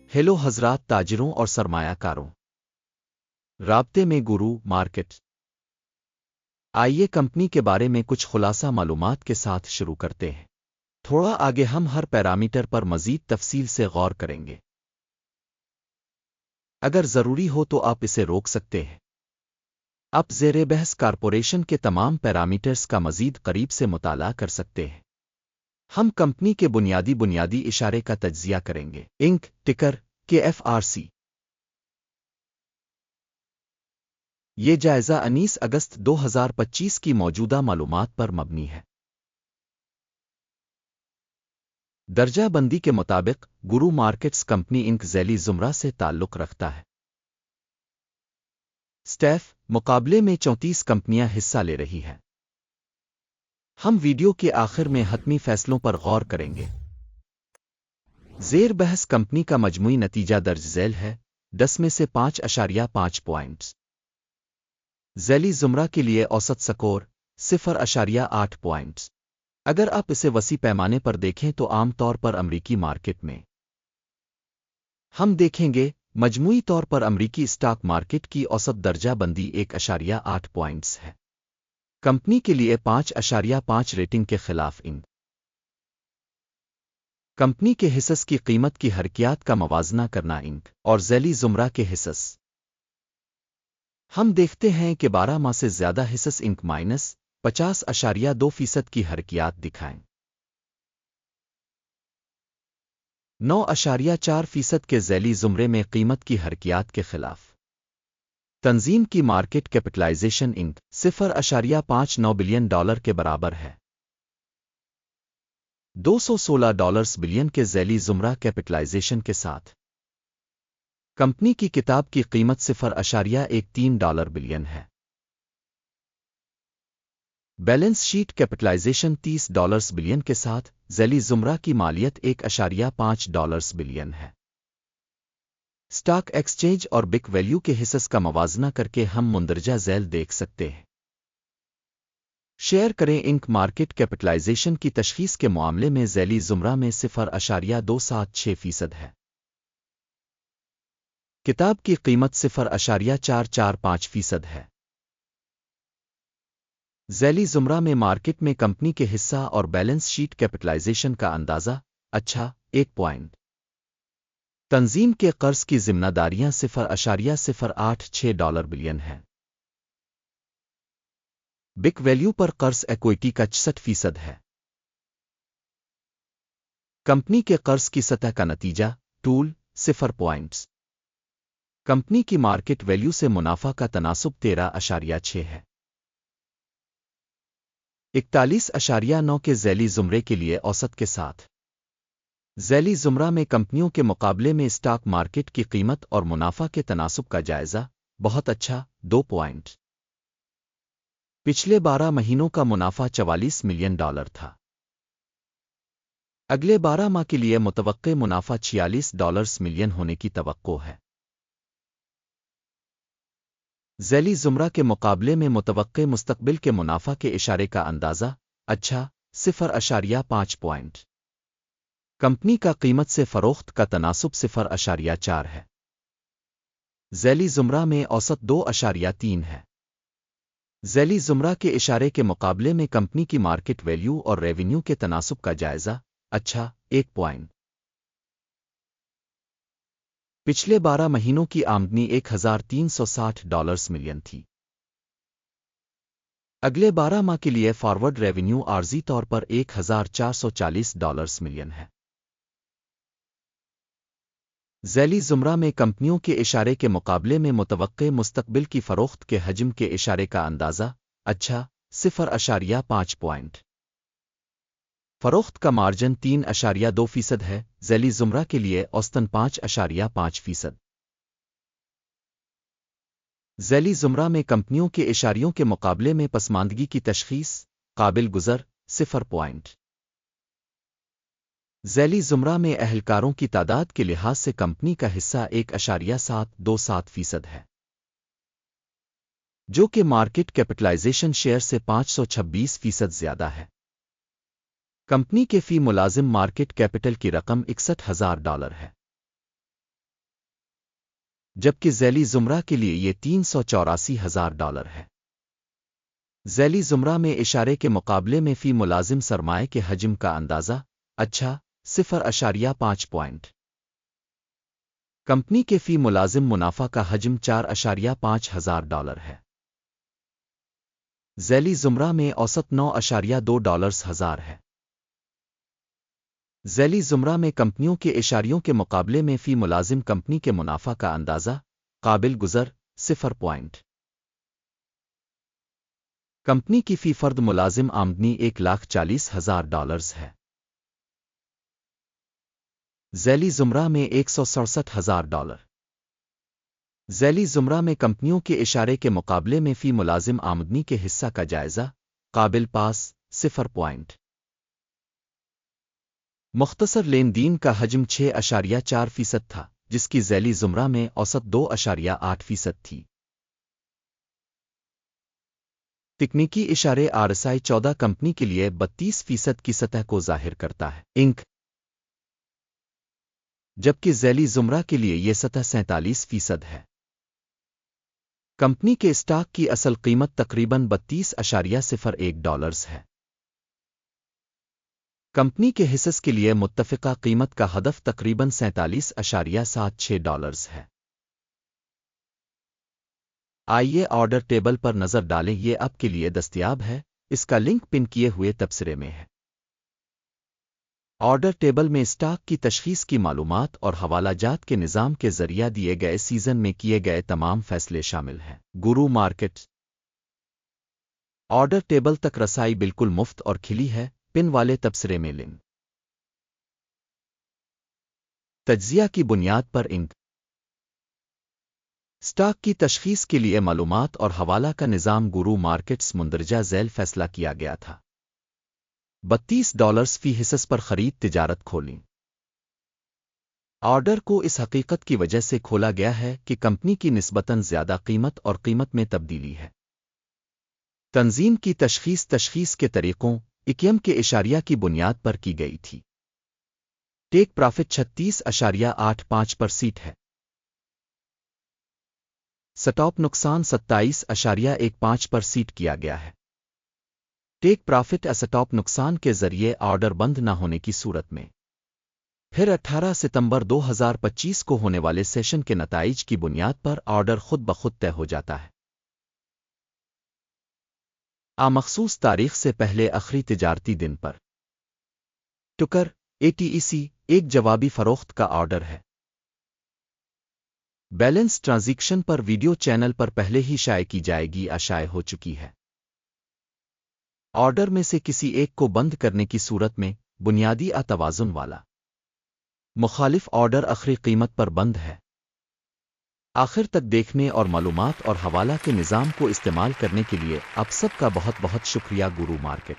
Hello حضرات تاجروں اور سرمایہ کاروں، رابطے میں گرو مارکیٹ۔ آئیے کمپنی کے بارے میں کچھ خلاصہ معلومات کے ساتھ شروع کرتے ہیں۔ تھوڑا آگے ہم ہر پیرامیٹر پر مزید تفصیل سے غور کریں گے۔ اگر ضروری ہو تو آپ اسے روک سکتے ہیں۔ آپ زیر بحث کارپوریشن کے تمام پیرامیٹرز کا مزید قریب سے مطالعہ کر سکتے ہیں۔ ہم کمپنی کے بنیادی اشارے کا تجزیہ کریں گے۔ انک ٹکر KFRC۔ یہ جائزہ 19 اگست 2025 کی موجودہ معلومات پر مبنی ہے۔ درجہ بندی کے مطابق گرو مارکیٹس کمپنی انک ذیلی زمرہ سے تعلق رکھتا ہے۔ سٹیف مقابلے میں 34 کمپنیاں حصہ لے رہی ہیں۔ ہم ویڈیو کے آخر میں حتمی فیصلوں پر غور کریں گے۔ زیر بحث کمپنی کا مجموعی نتیجہ درج ذیل ہے، 10 میں سے 5.5 پوائنٹس۔ ذیلی زمرہ کے لیے اوسط سکور 0.8 پوائنٹس۔ اگر آپ اسے وسیع پیمانے پر دیکھیں تو عام طور پر امریکی مارکیٹ میں ہم دیکھیں گے مجموعی طور پر امریکی اسٹاک مارکیٹ کی اوسط درجہ بندی 1.8 پوائنٹس ہے۔ کمپنی کے لیے 5.5 ریٹنگ کے خلاف انک کمپنی کے حصص کی قیمت کی حرکیات کا موازنہ کرنا انک اور ذیلی زمرہ کے حصص۔ ہم دیکھتے ہیں کہ 12 ماہ سے زیادہ حصص انک -50.2% کی حرکیات دکھائیں۔ 9.4% کے ذیلی زمرے میں قیمت کی حرکیات کے خلاف۔ تنظیم کی مارکیٹ کیپٹلائزیشن انک $0.59 بلین کے برابر ہے۔ $216 بلین کے ذیلی زمرہ کیپٹلائزیشن کے ساتھ کمپنی کی کتاب کی قیمت $0.13 بلین ہے۔ بیلنس شیٹ کیپٹلائزیشن $30 بلین کے ساتھ ذیلی زمرہ کی مالیت $1.5 بلین ہے۔ اسٹاک ایکسچینج اور بک ویلیو کے حصص کا موازنہ کر کے ہم مندرجہ ذیل دیکھ سکتے ہیں۔ شیئر کریں انک مارکیٹ کیپٹلائزیشن کی تشخیص کے معاملے میں ذیلی زمرہ میں 0.276% ہے۔ کتاب کی قیمت 0.445% ہے۔ ذیلی زمرہ میں مارکیٹ میں کمپنی کے حصہ اور بیلنس شیٹ کیپٹلائزیشن کا اندازہ 1 پوائنٹ۔ تنظیم کے قرض کی ذمہ داریاں $0.086 بلین ہیں۔ بک ویلیو پر قرض ایکوئٹی کا 66% ہے۔ کمپنی کے قرض کی سطح کا نتیجہ ٹول 0 پوائنٹس۔ کمپنی کی مارکیٹ ویلیو سے منافع کا تناسب 13.6 ہے۔ 41.9 کے ذیلی زمرے کے لیے اوسط کے ساتھ ذیلی زمرہ میں کمپنیوں کے مقابلے میں اسٹاک مارکیٹ کی قیمت اور منافع کے تناسب کا جائزہ بہت اچھا 2 پوائنٹ۔ پچھلے 12 مہینوں کا منافع $44 ملین تھا۔ اگلے 12 ماہ کے لیے متوقع منافع $46 ملین ہونے کی توقع ہے۔ ذیلی زمرہ کے مقابلے میں متوقع مستقبل کے منافع کے اشارے کا اندازہ 0.5 پوائنٹ۔ کمپنی کا قیمت سے فروخت کا تناسب 0.4 ہے۔ ذیلی زمرہ میں اوسط 2.3 ہے۔ ذیلی زمرہ کے اشارے کے مقابلے میں کمپنی کی مارکیٹ ویلیو اور ریونیو کے تناسب کا جائزہ 1 پوائنٹ۔ پچھلے 12 مہینوں کی آمدنی $1,360 ملین تھی۔ اگلے 12 ماہ کے لیے فارورڈ ریونیو عارضی طور پر $1,440 ملین ہے۔ ذیلی زمرہ میں کمپنیوں کے اشارے کے مقابلے میں متوقع مستقبل کی فروخت کے حجم کے اشارے کا اندازہ 0.5 پوائنٹ۔ فروخت کا مارجن 3.2% ہے۔ ذیلی زمرہ کے لیے اوسطاً 5.5%۔ ذیلی زمرہ میں کمپنیوں کے اشاریوں کے مقابلے میں پسماندگی کی تشخیص قابل گزر 0 پوائنٹ۔ ذیلی زمرہ میں اہلکاروں کی تعداد کے لحاظ سے کمپنی کا حصہ 1.727% ہے، جو کہ مارکیٹ کیپٹلائزیشن شیئر سے 526% زیادہ ہے۔ کمپنی کے فی ملازم مارکیٹ کیپٹل کی رقم $61,000 ہے۔ جبکہ ذیلی زمرہ کے لیے یہ $384,000 ہے۔ ذیلی زمرہ میں اشارے کے مقابلے میں فی ملازم سرمائے کے حجم کا اندازہ 0.5 پوائنٹ۔ کمپنی کے فی ملازم منافع کا حجم $4.5 ہے۔ ذیلی زمرہ میں اوسط $9.2 ہے۔ ذیلی زمرہ میں کمپنیوں کے اشاریوں کے مقابلے میں فی ملازم کمپنی کے منافع کا اندازہ قابل گزر 0 پوائنٹ۔ کمپنی کی فی فرد ملازم آمدنی $1,40,000 ہے۔ ذیلی زمرہ میں $167,000۔ ذیلی زمرہ میں کمپنیوں کے اشارے کے مقابلے میں فی ملازم آمدنی کے حصہ کا جائزہ قابل پاس 0 پوائنٹ۔ مختصر لین دین کا حجم 6.4% تھا، جس کی ذیلی زمرہ میں اوسط 2.8% تھی۔ تکنیکی اشارے RSI 14 کمپنی کے لیے 32% کی سطح کو ظاہر کرتا ہے انک، جبکہ ذیلی زمرہ کے لیے یہ سطح 47% ہے۔ کمپنی کے اسٹاک کی اصل قیمت تقریباً $32.01 ہے۔ کمپنی کے حصص کے لیے متفقہ قیمت کا ہدف تقریباً $47.76 ہے۔ آئیے آرڈر ٹیبل پر نظر ڈالیں، یہ آپ کے لیے دستیاب ہے، اس کا لنک پن کیے ہوئے تبصرے میں ہے۔ آرڈر ٹیبل میں اسٹاک کی تشخیص کی معلومات اور حوالہ جات کے نظام کے ذریعہ دیے گئے سیزن میں کیے گئے تمام فیصلے شامل ہیں۔ گورو مارکیٹ آرڈر ٹیبل تک رسائی بالکل مفت اور کھلی ہے، پن والے تبصرے میں لنک۔ تجزیہ کی بنیاد پر انک اسٹاک کی تشخیص کے لیے معلومات اور حوالہ کا نظام گورو مارکیٹس مندرجہ ذیل فیصلہ کیا گیا تھا۔ $32 فی حصص پر خرید تجارت کھولیں۔ آرڈر کو اس حقیقت کی وجہ سے کھولا گیا ہے کہ کمپنی کی نسبتاً زیادہ قیمت اور قیمت میں تبدیلی ہے۔ تنظیم کی تشخیص کے طریقوں اکیم کے اشاریہ کی بنیاد پر کی گئی تھی۔ ٹیک پرافٹ 36.85% ہے۔ سٹاپ نقصان 27.15% کیا گیا ہے۔ ٹیک پرافٹ اسٹاپ نقصان کے ذریعے آرڈر بند نہ ہونے کی صورت میں۔ پھر 18 ستمبر 2025 کو ہونے والے سیشن کے نتائج کی بنیاد پر آرڈر خود بخود طے ہو جاتا ہے۔ مخصوص تاریخ سے پہلے آخری تجارتی دن پر ٹکر ATEC ایک جوابی فروخت کا آرڈر ہے۔ بیلنس ٹرانزیکشن پر ویڈیو چینل پر پہلے ہی شائع کی جائے گی، شائع ہو چکی ہے۔ آرڈر میں سے کسی ایک کو بند کرنے کی صورت میں بنیادی توازن والا مخالف آرڈر آخری قیمت پر بند ہے۔ آخر تک دیکھنے اور معلومات اور حوالہ کے نظام کو استعمال کرنے کے لیے آپ سب کا بہت بہت شکریہ۔ گورو مارکیٹ